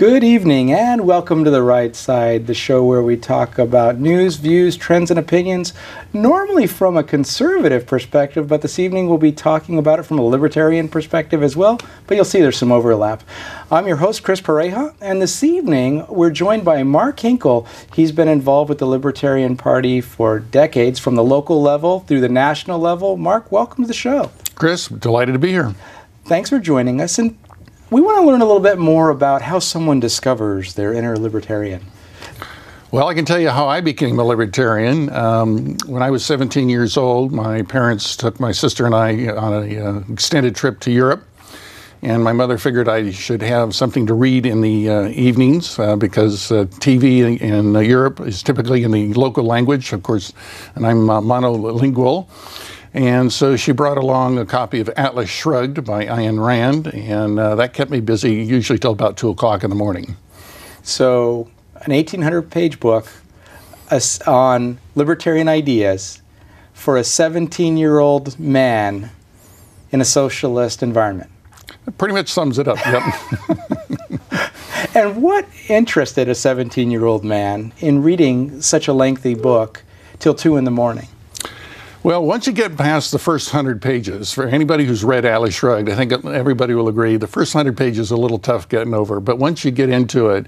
Good evening and welcome to The Right Side, the show where we talk about news, views, trends, and opinions, normally from a conservative perspective, but this evening we'll be talking about it from a libertarian perspective as well, but you'll see there's some overlap. I'm your host, Chris Pareja, and this evening we're joined by Mike Hinkle. He's been involved with the Libertarian Party for decades, from the local level through the national level. Mark, welcome to the show. Chris, delighted to be here. Thanks for joining us. And we want to learn a little bit more about how someone discovers their inner libertarian. Well, I can tell you how I became a libertarian. When I was 17 years old, my parents took my sister and I on an extended trip to Europe. And my mother figured I should have something to read in the evenings because TV in Europe is typically in the local language, of course, and I'm monolingual. And so she brought along a copy of Atlas Shrugged by Ayn Rand, and that kept me busy, usually till about 2 o'clock in the morning. So an 1,800-page book on libertarian ideas for a 17-year-old man in a socialist environment. It pretty much sums it up, yep. And what interested a 17-year-old man in reading such a lengthy book till 2 in the morning? Well, once you get past the first 100 pages, for anybody who's read Atlas Shrugged, I think everybody will agree, the first 100 pages is a little tough getting over. But once you get into it,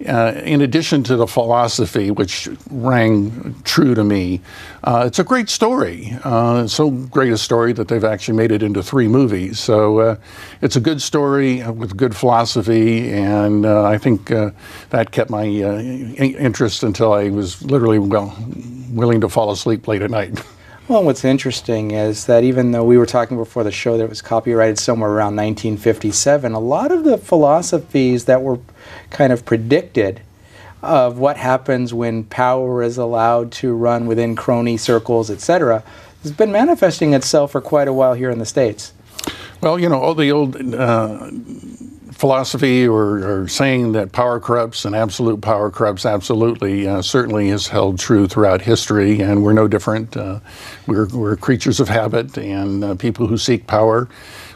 in addition to the philosophy, which rang true to me, it's a great story. So great a story that they've actually made it into 3 movies. So it's a good story with good philosophy, and I think that kept my interest until I was literally, willing to fall asleep late at night. Well, what's interesting is that even though we were talking before the show that it was copyrighted somewhere around 1957, a lot of the philosophies that were kind of predicted of what happens when power is allowed to run within crony circles, etc., has been manifesting itself for quite a while here in the States. Well, you know, all the old philosophy or saying that power corrupts and absolute power corrupts absolutely certainly has held true throughout history, and we're no different. We're creatures of habit, and people who seek power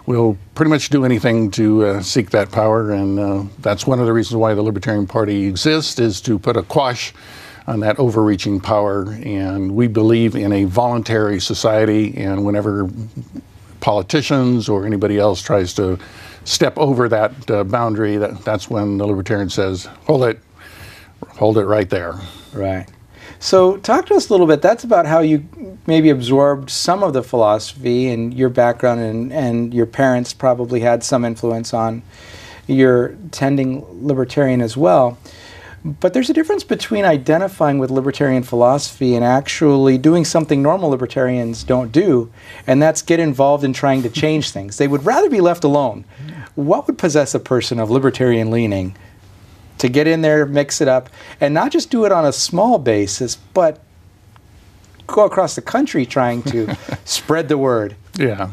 will pretty much do anything to seek that power, and that's one of the reasons why the Libertarian Party exists, is to put a quash on that overreaching power. And we believe in a voluntary society, and whenever politicians or anybody else tries to step over that boundary, that's when the Libertarian says, hold it right there. Right. So talk to us a little bit. That's about how you maybe absorbed some of the philosophy and your background, and your parents probably had some influence on your tending libertarian as well. But there's a difference between identifying with libertarian philosophy and actually doing something normal libertarians don't do, and that's get involved in trying to change things. They would rather be left alone. What would possess a person of libertarian leaning to get in there, mix it up, and not just do it on a small basis, but go across the country trying to spread the word? Yeah.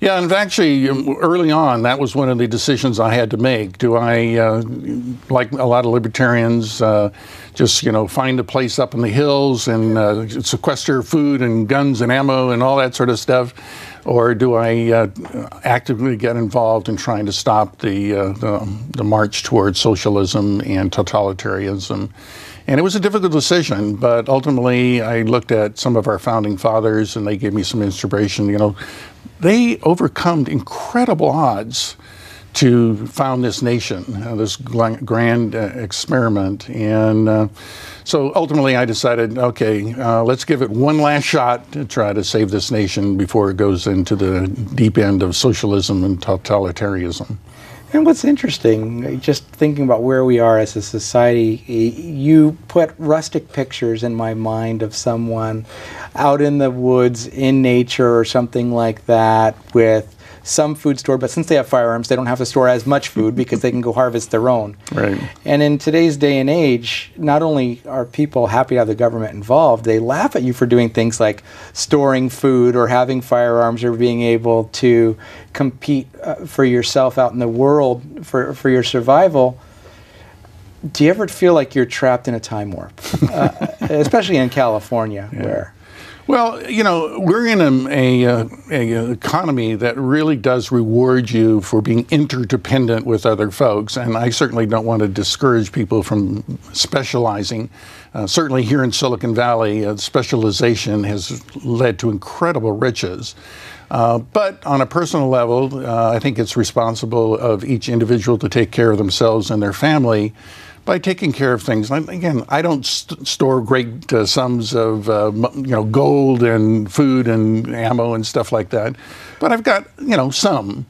Yeah, and actually, early on, that was one of the decisions I had to make. Do I, like a lot of libertarians, just, find a place up in the hills and sequester food and guns and ammo and all that sort of stuff? Or do I actively get involved in trying to stop the march towards socialism and totalitarianism? And it was a difficult decision, but ultimately I looked at some of our founding fathers, and they gave me some inspiration. They overcome incredible odds to found this nation, this grand experiment. And so ultimately I decided, okay, let's give it one last shot to try to save this nation before it goes into the deep end of socialism and totalitarianism. And what's interesting, just thinking about where we are as a society, you put rustic pictures in my mind of someone out in the woods, in nature or something like that, with some food stored, but since they have firearms, they don't have to store as much food because they can go harvest their own. Right. And in today's day and age, not only are people happy to have the government involved, they laugh at you for doing things like storing food or having firearms or being able to compete for yourself out in the world for your survival. Do you ever feel like you're trapped in a time warp? Especially in California, yeah. where... Well, you know, we're in a economy that really does reward you for being interdependent with other folks, and I certainly don't want to discourage people from specializing. Certainly here in Silicon Valley, specialization has led to incredible riches. But on a personal level, I think it's responsible of each individual to take care of themselves and their family by taking care of things. Again, I don't store great sums of gold and food and ammo and stuff like that, but I've got some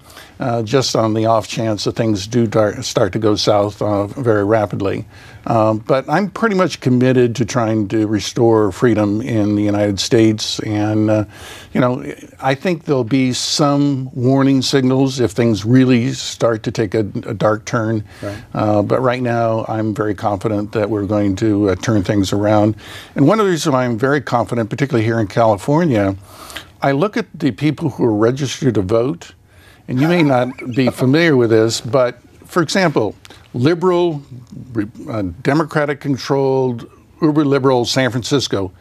just on the off chance that things do start to go south very rapidly. But I'm pretty much committed to trying to restore freedom in the United States, and I think there'll be some warning signals if things really start to take a dark turn. Right. But right now, I'm very confident that we're going to turn things around. And one of the reasons why I'm very confident, particularly here in California, I look at the people who are registered to vote, and you may not be familiar with this, but for example, liberal, Democratic-controlled, uber-liberal San Francisco,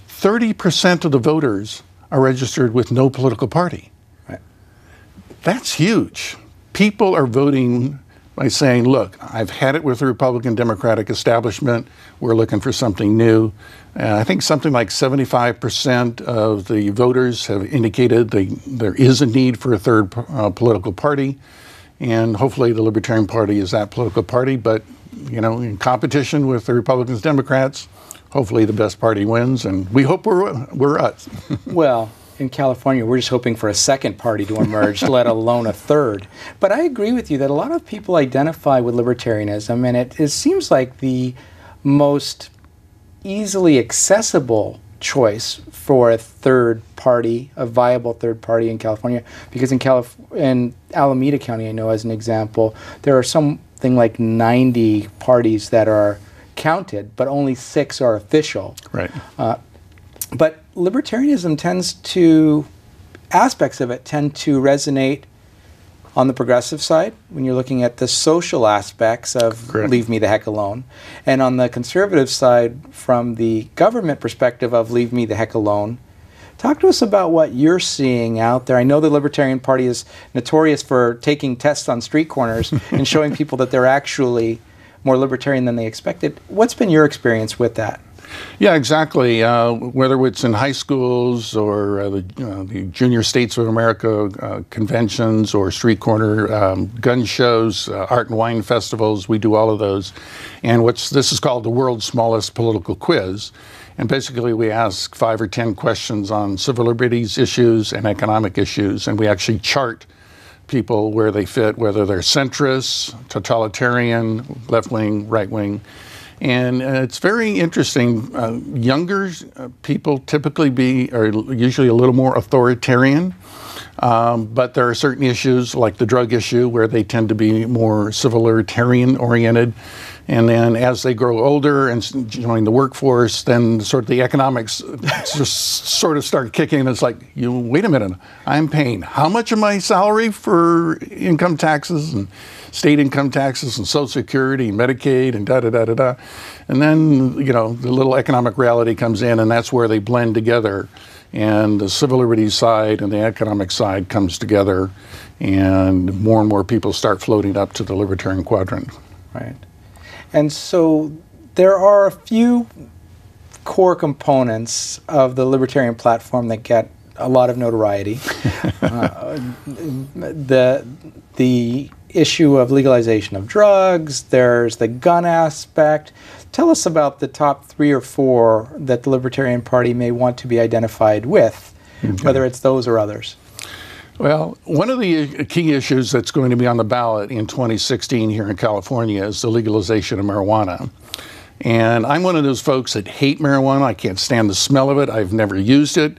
30% of the voters are registered with no political party. Right. That's huge. People are voting by saying, look, I've had it with the Republican Democratic establishment. We're looking for something new. I think something like 75% of the voters have indicated there is a need for a third political party. And hopefully the Libertarian Party is that political party. But, in competition with the Republicans, Democrats, hopefully the best party wins. And we hope we're us. Well, in California, we're just hoping for a second party to emerge, let alone a third. But I agree with you that a lot of people identify with libertarianism, and it seems like the most easily accessible choice for a third party, a viable third party in California, because in Alameda County, I know as an example, there are something like 90 parties that are counted, but only 6 are official. Right. But libertarianism aspects of it tend to resonate on the progressive side when you're looking at the social aspects of Correct. Leave me the heck alone, and on the conservative side from the government perspective of leave me the heck alone. Talk to us about what you're seeing out there. I know the Libertarian Party is notorious for taking tests on street corners and showing people that they're actually more libertarian than they expected. What's been your experience with that? Yeah, exactly. Whether it's in high schools or the Junior States of America conventions or street corner gun shows, art and wine festivals, we do all of those. And this is called the world's smallest political quiz. And basically we ask 5 or 10 questions on civil liberties issues and economic issues. And we actually chart people where they fit, whether they're centrist, totalitarian, left-wing, right-wing. And it's very interesting. Younger people typically are usually a little more authoritarian, but there are certain issues like the drug issue where they tend to be more civil libertarian oriented. And then as they grow older and join the workforce, then sort of the economics just sort of start kicking. It's like, wait a minute, I'm paying how much of my salary for income taxes and state income taxes and Social Security and Medicaid and da-da-da-da-da. And then, the little economic reality comes in, and that's where they blend together. And the civil liberties side and the economic side comes together, and more people start floating up to the libertarian quadrant. Right. And so there are a few core components of the libertarian platform that get a lot of notoriety. The issue of legalization of drugs, there's the gun aspect. Tell us about the top 3 or 4 that the Libertarian Party may want to be identified with, whether it's those or others. Well, one of the key issues that's going to be on the ballot in 2016 here in California is the legalization of marijuana. And I'm one of those folks that hate marijuana. I can't stand the smell of it. I've never used it.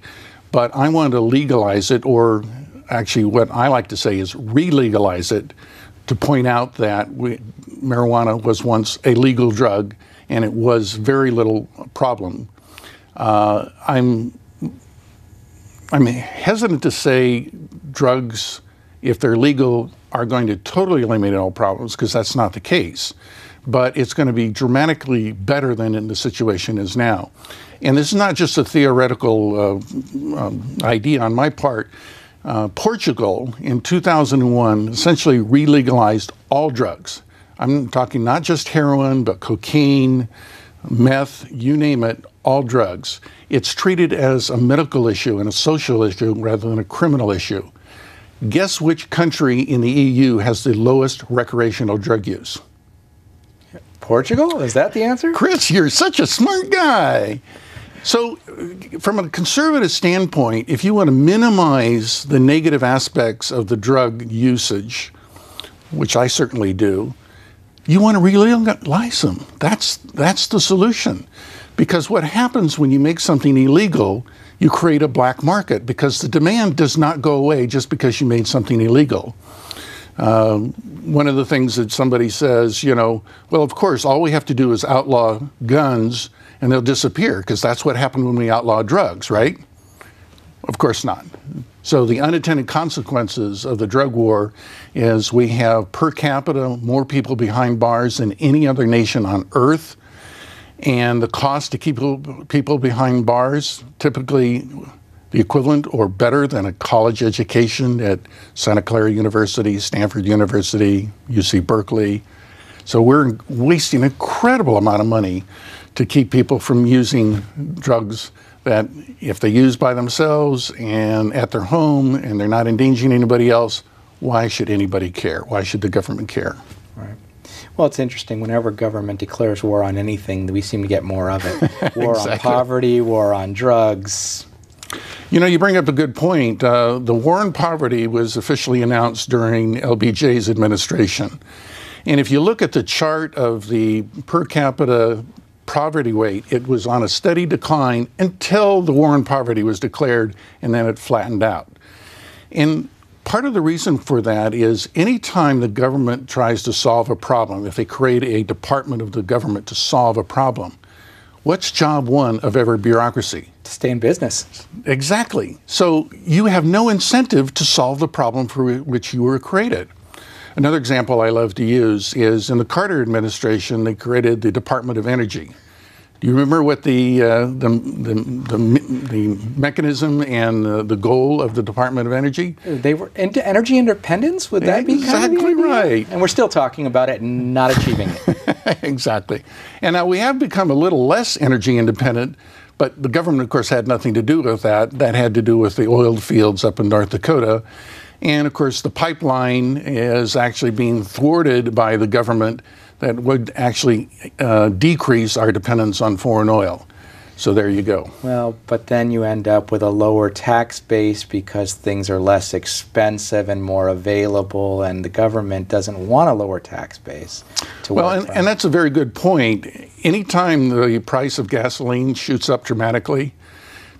But I want to legalize it, or actually what I like to say is re-legalize it, to point out that marijuana was once a legal drug and it was very little problem. I'm hesitant to say drugs, if they're legal, are going to totally eliminate all problems, because that's not the case. but it's going to be dramatically better than in the situation is now. And this is not just a theoretical idea on my part. Portugal in 2001 essentially re-legalized all drugs. I'm talking not just heroin, but cocaine, meth, you name it, all drugs. It's treated as a medical issue and a social issue rather than a criminal issue. Guess which country in the EU has the lowest recreational drug use? Portugal? Is that the answer? Chris, you're such a smart guy. So from a conservative standpoint, if you want to minimize the negative aspects of the drug usage, which I certainly do, you want to legalize them. That's the solution. Because what happens when you make something illegal, you create a black market, because the demand does not go away just because you made something illegal. One of the things that somebody says, you know, well, of course, all we have to do is outlaw guns and they'll disappear, because that's what happened when we outlawed drugs, right? Of course not. So the unintended consequences of the drug war is we have per capita more people behind bars than any other nation on earth. And the cost to keep people behind bars, typically the equivalent or better than a college education at Santa Clara University, Stanford University, UC Berkeley. So we're wasting an incredible amount of money to keep people from using drugs that if they use by themselves and at their home and they're not endangering anybody else, why should anybody care? Why should the government care? Right. Well, it's interesting. Whenever government declares war on anything, we seem to get more of it. War on poverty, war on drugs. You know, you bring up a good point. The war on poverty was officially announced during LBJ's administration. And if you look at the chart of the per capita poverty rate, it was on a steady decline until the war on poverty was declared, and then it flattened out. And part of the reason for that is anytime the government tries to solve a problem, if they create a department of the government to solve a problem, what's job one of every bureaucracy? To stay in business. Exactly. So you have no incentive to solve the problem for which you were created. Another example I love to use is in the Carter administration, they created the Department of Energy. Do you remember what the mechanism and the goal of the Department of Energy? They were into energy independence? Would that be kind of the idea? Right. And we're still talking about it and not achieving it. Exactly. And now we have become a little less energy independent, but the government, of course, had nothing to do with that. That had to do with the oil fields up in North Dakota. And of course, the pipeline is actually being thwarted by the government that would actually decrease our dependence on foreign oil. So there you go. Well, but then you end up with a lower tax base because things are less expensive and more available, and the government doesn't want a lower tax base. And that's a very good point. Anytime the price of gasoline shoots up dramatically,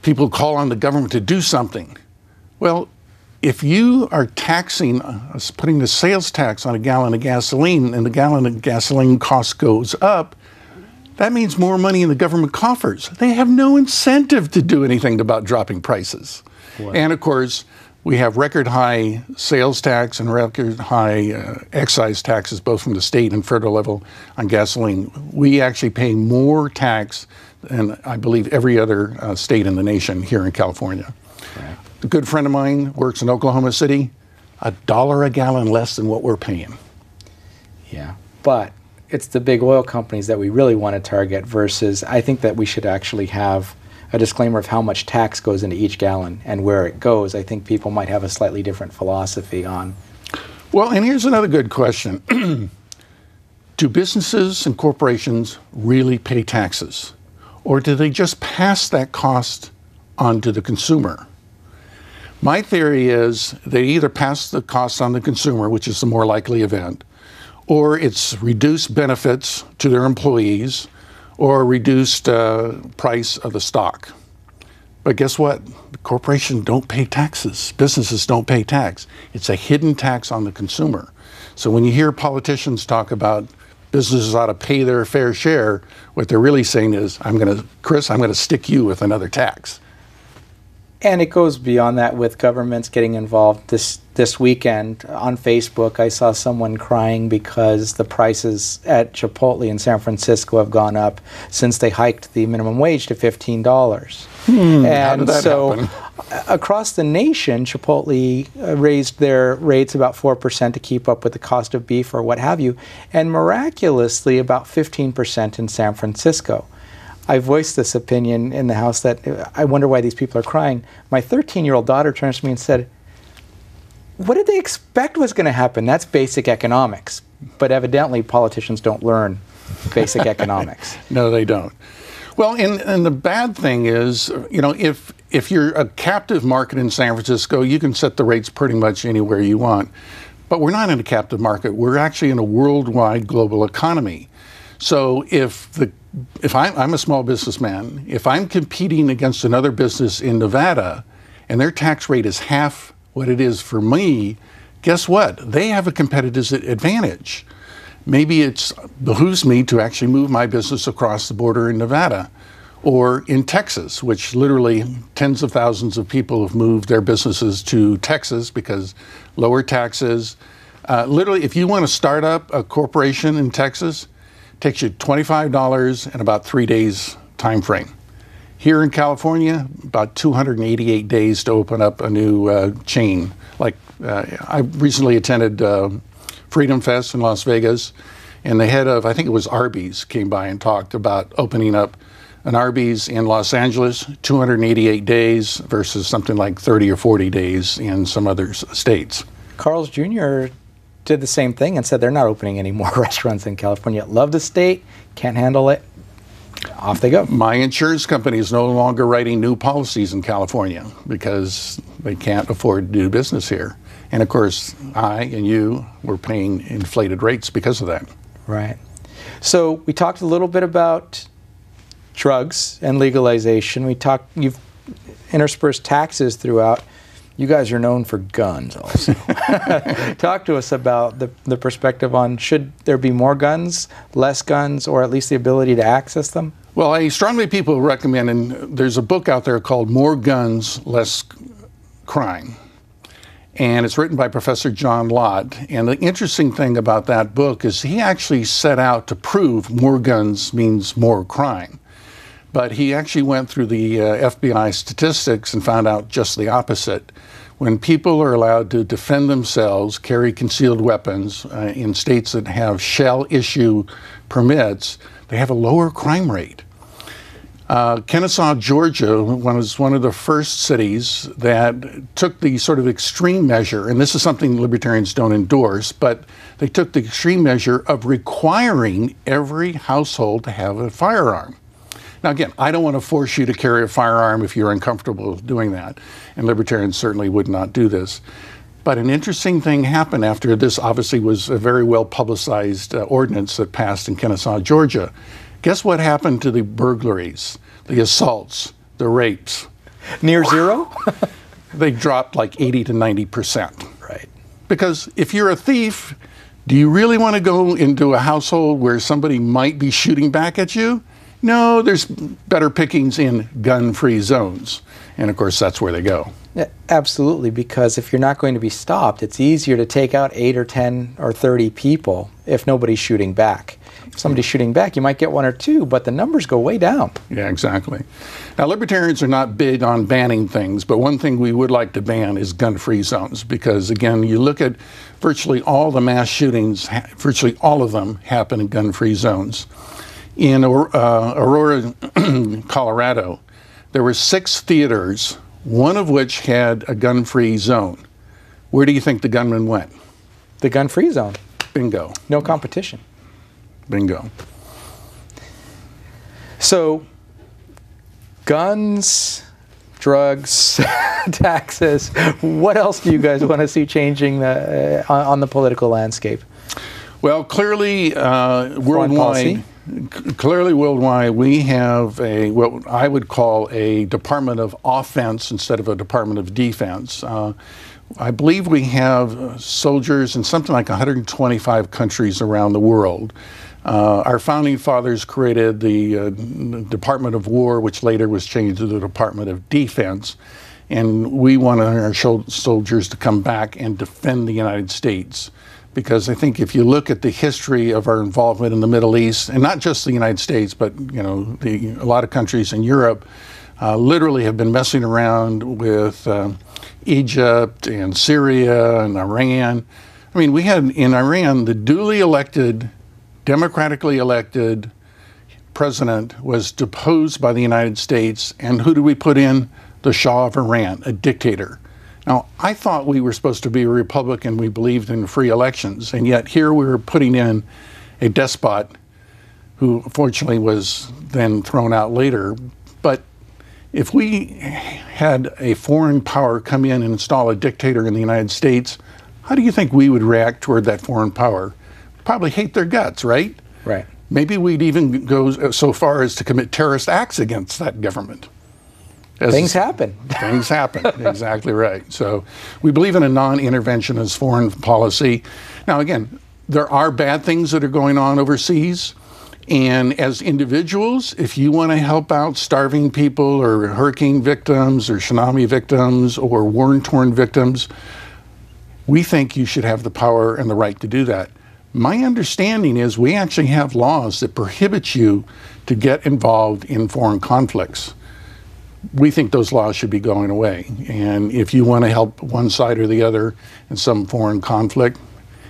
people call on the government to do something. Well, if you are taxing, putting the sales tax on a gallon of gasoline, and the gallon of gasoline cost goes up, that means more money in the government coffers. They have no incentive to do anything about dropping prices. Wow. And of course, we have record high sales tax and record high excise taxes, both from the state and federal level on gasoline. We actually pay more tax than I believe every other state in the nation here in California. Right. A good friend of mine works in Oklahoma City, $1 a gallon less than what we're paying. Yeah, but it's the big oil companies that we really want to target versus I think that we should actually have a disclaimer of how much tax goes into each gallon and where it goes. I think people might have a slightly different philosophy on. Well, and here's another good question. Do businesses and corporations really pay taxes? Or do they just pass that cost on to the consumer? My theory is they either pass the cost on the consumer, which is the more likely event, or it's reduced benefits to their employees, or reduced price of the stock. But guess what? The corporations don't pay taxes. Businesses don't pay tax. It's a hidden tax on the consumer. So when you hear politicians talk about businesses ought to pay their fair share, what they're really saying is, Chris, I'm going to stick you with another tax. And it goes beyond that with governments getting involved. This weekend on Facebook, I saw someone crying because the prices at Chipotle in San Francisco have gone up since they hiked the minimum wage to $15. And how did that happen? Across the nation, Chipotle raised their rates about 4% to keep up with the cost of beef or what have you, and miraculously about 15% in San Francisco. I voiced this opinion in the house that I wonder why these people are crying. My 13-year-old daughter turns to me and said, what did they expect was going to happen? That's basic economics. But evidently politicians don't learn basic economics. No, they don't. Well, and the bad thing is, you know, if you're a captive market in San Francisco, you can set the rates pretty much anywhere you want. But we're not in a captive market. We're actually in a worldwide global economy. So if I'm a small businessman, if I'm competing against another business in Nevada and their tax rate is half what it is for me, guess what? They have a competitive advantage. Maybe it behooves me to actually move my business across the border in Nevada or in Texas, which literally tens of thousands of people have moved their businesses to Texas because lower taxes. Literally, if you want to start up a corporation in Texas, it takes you $25 and about 3 days time frame. Here in California, about 288 days to open up a new chain. Like I recently attended Freedom Fest in Las Vegas, and the head of, I think it was Arby's, came by and talked about opening up an Arby's in Los Angeles, 288 days versus something like 30 or 40 days in some other states. Carl's Jr. did the same thing and said they're not opening any more restaurants in California. Love the state, can't handle it. Off they go. My insurance company is no longer writing new policies in California because they can't afford to do business here. And of course, I and you were paying inflated rates because of that. Right. So we talked a little bit about drugs and legalization. You've interspersed taxes throughout. You guys are known for guns also. Talk to us about the perspective on should there be more guns, less guns, or at least the ability to access them? Well, I strongly people recommend, and there's a book out there called More Guns, Less Crime. And it's written by Professor John Lott. And the interesting thing about that book is he actually set out to prove more guns means more crime. But he actually went through the FBI statistics and found out just the opposite. When people are allowed to defend themselves, carry concealed weapons in states that have shall issue permits, they have a lower crime rate. Kennesaw, Georgia was one of the first cities that took the sort of extreme measure, and this is something libertarians don't endorse, but they took the extreme measure of requiring every household to have a firearm. Now again, I don't want to force you to carry a firearm if you're uncomfortable doing that, and libertarians certainly would not do this. But an interesting thing happened after this obviously was a very well publicized ordinance that passed in Kennesaw, Georgia. Guess what happened to the burglaries, the assaults, the rapes? Near zero? They dropped like 80 to 90%. Right. Because if you're a thief, do you really want to go into a household where somebody might be shooting back at you? No, there's better pickings in gun-free zones. And of course, that's where they go. Yeah, absolutely, because if you're not going to be stopped, it's easier to take out 8 or 10 or 30 people if nobody's shooting back. If somebody's shooting back, you might get 1 or 2, but the numbers go way down. Yeah, exactly. Now, libertarians are not big on banning things, but one thing we would like to ban is gun-free zones because, again, you look at virtually all the mass shootings, virtually all of them happen in gun-free zones. In Aurora, Colorado, there were 6 theaters, one of which had a gun-free zone. Where do you think the gunman went? The gun-free zone. Bingo. No competition. Bingo. So, guns, drugs, taxes, what else do you guys want to see changing on the political landscape? Well, clearly, worldwide, we have what I would call a Department of Offense instead of a Department of Defense. I believe we have soldiers in something like 125 countries around the world. Our founding fathers created the Department of War, which later was changed to the Department of Defense. and we want our soldiers to come back and defend the United States. Because I think if you look at the history of our involvement in the Middle East, and not just the United States, but a lot of countries in Europe literally have been messing around with Egypt and Syria and Iran. I mean, we had in Iran the duly elected, democratically elected president was deposed by the United States, and who did we put in? The Shah of Iran, a dictator. Now, I thought we were supposed to be a republic and we believed in free elections, and yet here we were putting in a despot who fortunately was then thrown out later. But if we had a foreign power come in and install a dictator in the United States, how do you think we would react toward that foreign power? Probably hate their guts, right? Right. Maybe we'd even go so far as to commit terrorist acts against that government. Things happen. Things happen, exactly right. So we believe in a non-interventionist foreign policy. Now, again, there are bad things that are going on overseas. And as individuals, if you want to help out starving people or hurricane victims or tsunami victims or war-torn victims, we think you should have the power and the right to do that. My understanding is we actually have laws that prohibit you to get involved in foreign conflicts. We think those laws should be going away. And if you want to help one side or the other in some foreign conflict,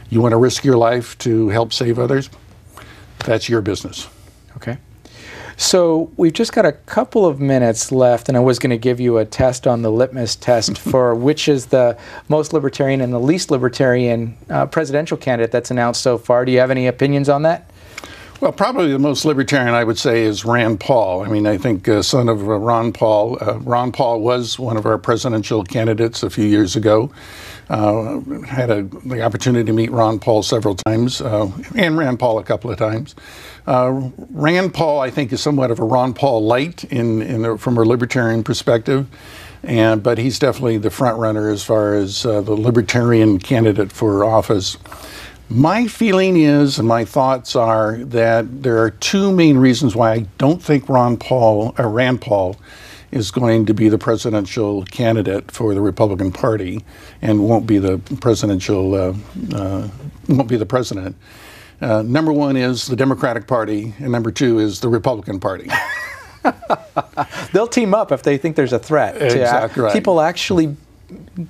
you want to risk your life to help save others, that's your business. Okay. So we've just got a couple of minutes left, and I was going to give you a test on the litmus test for which is the most libertarian and the least libertarian presidential candidate that's announced so far. Do you have any opinions on that? Well, probably the most libertarian, I would say, is Rand Paul. I mean, I think son of Ron Paul. Ron Paul was one of our presidential candidates a few years ago. Had the opportunity to meet Ron Paul several times, and Rand Paul a couple of times. Rand Paul, I think, is somewhat of a Ron Paul light from a libertarian perspective. But he's definitely the front runner as far as the libertarian candidate for office. My feeling is, and my thoughts are, that there are two main reasons why I don't think Rand Paul is going to be the presidential candidate for the Republican Party and won't be the president. Number one is the Democratic Party, and number two is the Republican Party. They'll team up if they think there's a threat. Exactly right. People actually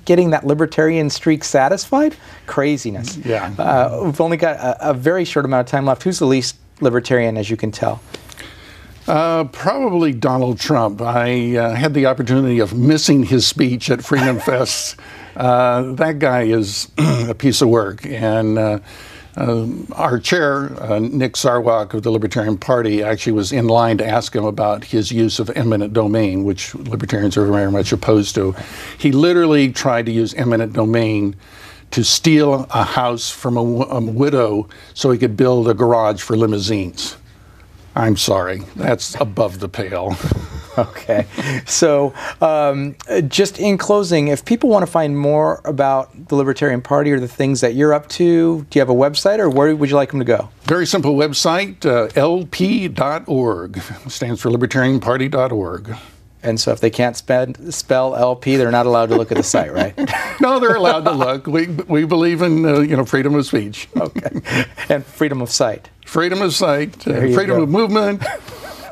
getting that libertarian streak satisfied? Craziness. Yeah. We've only got a very short amount of time left. Who's the least libertarian, as you can tell? Probably Donald Trump. I had the opportunity of missing his speech at Freedom Fest. That guy is a piece of work. And our chair, Nick Sarwark of the Libertarian Party, actually was in line to ask him about his use of eminent domain, which libertarians are very much opposed to. He literally tried to use eminent domain to steal a house from a widow so he could build a garage for limousines. I'm sorry, that's above the pale. Okay, so just in closing, if people want to find more about the Libertarian Party or the things that you're up to, do you have a website, or where would you like them to go? Very simple website, lp.org, stands for libertarianparty.org. And so if they can't spell LP, they're not allowed to look at the site, right? No, they're allowed to look. We believe in freedom of speech. Okay, and freedom of sight. Freedom of sight, freedom of movement,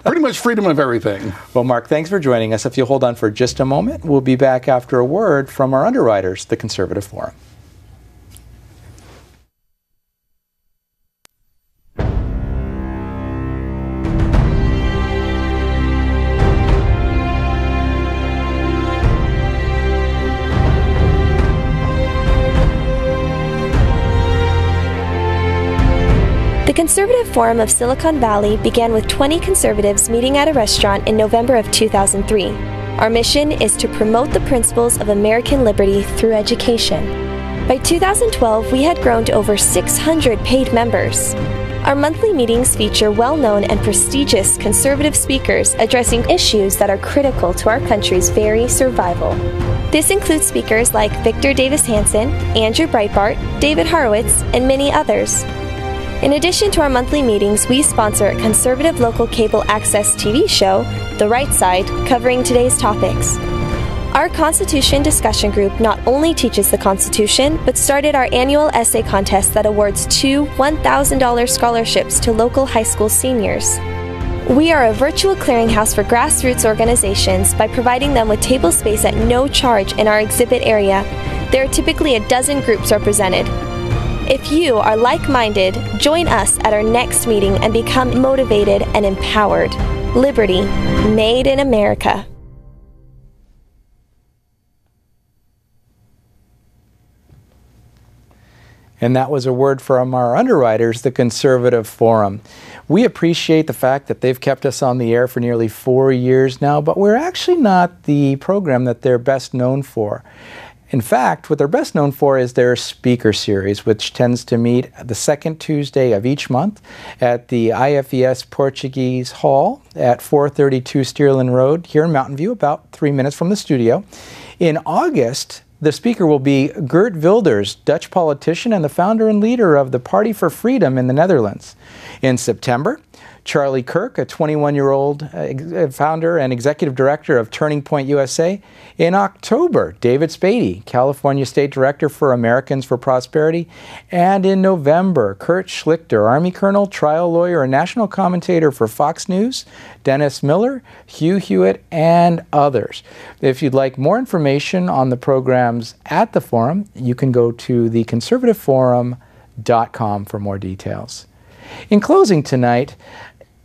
pretty much freedom of everything. Well, Mark, thanks for joining us. If you'll hold on for just a moment, we'll be back after a word from our underwriters, the Conservative Forum. The Conservative Forum of Silicon Valley began with 20 conservatives meeting at a restaurant in November of 2003. Our mission is to promote the principles of American liberty through education. By 2012, we had grown to over 600 paid members. Our monthly meetings feature well-known and prestigious conservative speakers addressing issues that are critical to our country's very survival. This includes speakers like Victor Davis Hanson, Andrew Breitbart, David Horowitz, and many others. In addition to our monthly meetings, we sponsor a conservative local cable access TV show, The Right Side, covering today's topics. Our Constitution discussion group not only teaches the Constitution, but started our annual essay contest that awards 2 $1,000 scholarships to local high school seniors. We are a virtual clearinghouse for grassroots organizations by providing them with table space at no charge in our exhibit area. There are typically a dozen groups represented. If you are like-minded, join us at our next meeting and become motivated and empowered. Liberty, made in America. And that was a word from our underwriters, the Conservative Forum. We appreciate the fact that they've kept us on the air for nearly 4 years now, but we're actually not the program that they're best known for. In fact, what they're best known for is their speaker series, which tends to meet the second Tuesday of each month at the IFES Portuguese Hall at 432 Steerland Road here in Mountain View, about 3 minutes from the studio. In August, the speaker will be Geert Wilders, Dutch politician and the founder and leader of the Party for Freedom in the Netherlands. In September, Charlie Kirk, a 21-year-old founder and executive director of Turning Point USA. In October, David Spady, California State Director for Americans for Prosperity. And in November, Kurt Schlichter, Army Colonel, trial lawyer, and national commentator for Fox News, Dennis Miller, Hugh Hewitt, and others. If you'd like more information on the programs at the forum, you can go to theconservativeforum.com for more details. In closing tonight,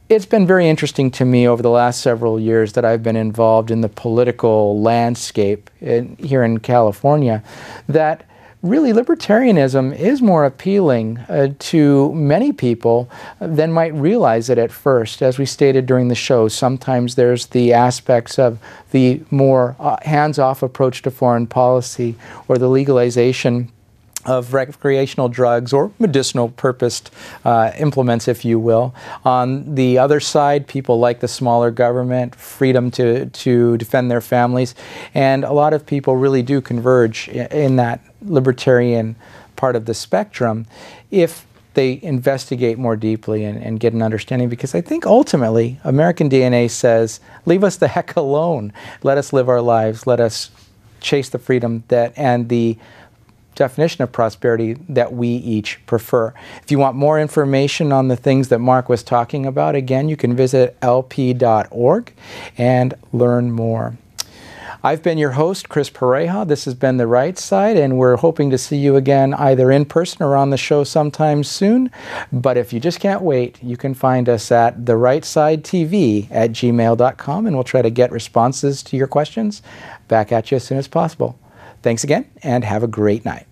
it's been very interesting to me over the last several years that I've been involved in the political landscape here in California, that really libertarianism is more appealing to many people than might realize it at first. As we stated during the show, sometimes there's the aspects of the more hands-off approach to foreign policy or the legalization of recreational drugs or medicinal purposed implements, if you will. On the other side, people like the smaller government, freedom to defend their families, and a lot of people really do converge in that libertarian part of the spectrum if they investigate more deeply and get an understanding, because I think ultimately American DNA says, leave us the heck alone. Let us live our lives. Let us chase the freedom and the definition of prosperity that we each prefer. If you want more information on the things that Mark was talking about, again, you can visit lp.org and learn more. I've been your host, Chris Pareja. This has been The Right Side, and we're hoping to see you again either in person or on the show sometime soon. But if you just can't wait, you can find us at therightsidetv@gmail.com, and we'll try to get responses to your questions back at you as soon as possible. Thanks again, and have a great night.